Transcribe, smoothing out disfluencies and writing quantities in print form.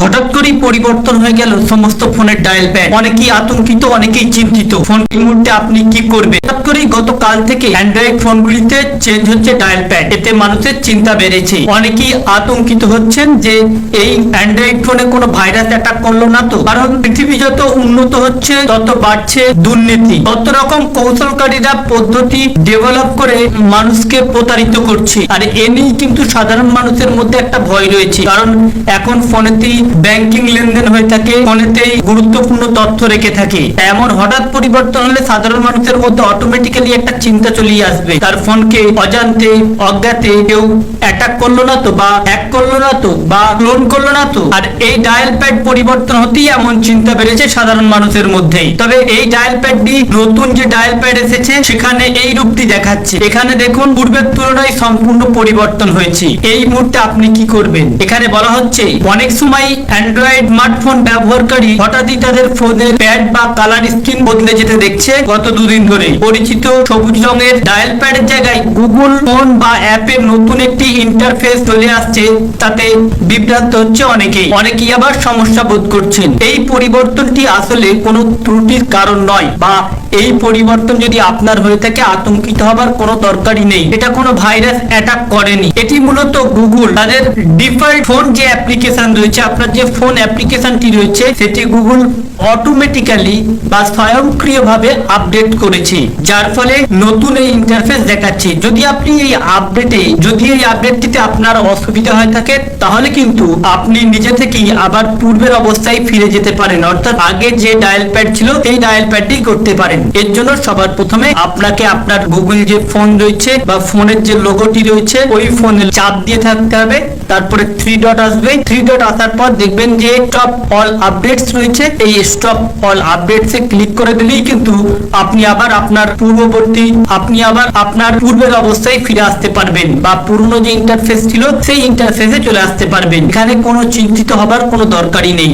হঠাৎ করেই পরিবর্তন হয়ে গেল সমস্ত ফোনের ডায়াল প্যাড। অনেকেই আতঙ্কিত, অনেকেই চিন্তিত ফোন এই মুহূর্তে আপনি কি করবেন। হঠাৎ করেই গতকাল থেকে অ্যান্ড্রয়েড ফোনগুলিতে চেঞ্জ হচ্ছে ডায়াল প্যাড, এতে মানুষের চিন্তা বেড়েছে। অনেকেই আতঙ্কিত হচ্ছেন যে এই অ্যান্ড্রয়েড ফোনে কোনো ভাইরাস অ্যাটাক করলো না তো। কারণ পৃথিবী যত উন্নত হচ্ছে তত বাড়ছে দুর্নীতি, তত রকম কৌশলকারীরা পদ্ধতি ডেভেলপ করে মানুষকে প্রতারিত করছে। আর এ নিয়ে কিন্তু সাধারণ মানুষের মধ্যে একটা ভয় রয়েছে, কারণ এখন ফোনেতেই ব্যাংকিং লেনদেন হয়ে থাকে, ফোনেতেই গুরুত্বপূর্ণ তথ্য রেখে থাকে। এমন হঠাৎ পরিবর্তন হলে সাধারণ মানুষের মধ্যে অটোমেটিক্যালি একটা চিন্তা চলেই আসবে, তার ফোনকে অজান্তে অজ্ঞাতে কেউ অ্যাটাক করলো না তো, বা হ্যাক করলো না তো, বা ক্লোন করলো না তো। আর এই ডায়াল প্যাড পরিবর্তন হতেই এমন চিন্তা বেড়েছে সাধারণ মানুষের মধ্যেই। তবে এই ডায়াল প্যাডটি নতুন যে ডায়াল প্যাড এসেছে সেখানে এই রূপটি দেখাচ্ছে। এখানে দেখুন পূর্বের তুলনায় সম্পূর্ণ পরিবর্তন হয়েছে। এই মুহূর্তে আপনি কি করবেন? এখানে বলা হচ্ছে অনেক সময় অ্যান্ড্রয়েড স্মার্টফোন ব্যবহারকারী হঠাৎই তাদের ফোনের প্যাড বা কালার স্ক্রিন বদলে যেতে দেখছে। গত দুদিন ধরে পরিচিত সবুজ রঙের ডায়াল প্যাডের জায়গায় গুগল ফোন বা অ্যাপের নতুন একটি ইন্টারফেস চলে আসছে, তাতে বিভ্রান্ত হচ্ছে অনেকেই আবার সমস্যা বোধ করছেন। এই পরিবর্তনটি আসলে কোনো ত্রুটির কারণ নয়, বা এই পরিবর্তন যদি আপনার হয়ে থাকে আতঙ্কিত হবার কোনো দরকারই নেই। এটা কোনো ভাইরাস অ্যাটাক করেনি। এটি মূলত গুগল তাদের ডিফল্ট ফোন যে অ্যাপ্লিকেশন রয়েছে, আপনার যে ফোন অ্যাপ্লিকেশনটি রয়েছে সেটি গুগল অটোমেটিক্যালি বা স্বয়ংক্রিয়ভাবে আপডেট করেছে, যার ফলে নতুন এই ইন্টারফেস দেখাচ্ছে। যদি এই আপডেটটিতে আপনার অসুবিধা হয়ে থাকে, তাহলে কিন্তু আপনি নিজে থেকেই আবার পূর্বের অবস্থায় ফিরে যেতে পারেন, অর্থাৎ আগে যে ডায়াল প্যাড ছিল সেই ডায়াল প্যাডটি করতে পারেন। এর জন্য সবার প্রথমে আপনাকে আপনার গুগল যে ফোন রয়েছে বা ফোনের যে লোগোটি রয়েছে ওই ফোনে চাপ দিয়ে থাকতে হবে, তারপরে 3 ডট আসবে। 3 ডট আসার পর দেখবেন যে স্টপ অল আপডেটস রয়েছে, এই স্টপ অল আপডেটস এ ক্লিক করে দিলেই কিন্তু আপনি আবার আপনার পূর্বের অবস্থায় ফিরে আসতে পারবেন, বা পুরনো যে ইন্টারফেস ছিল সেই ইন্টারফেসে চলে আসতে পারবেন। এখানে কোনো চিন্তিত হবার কোনো দরকারই নেই।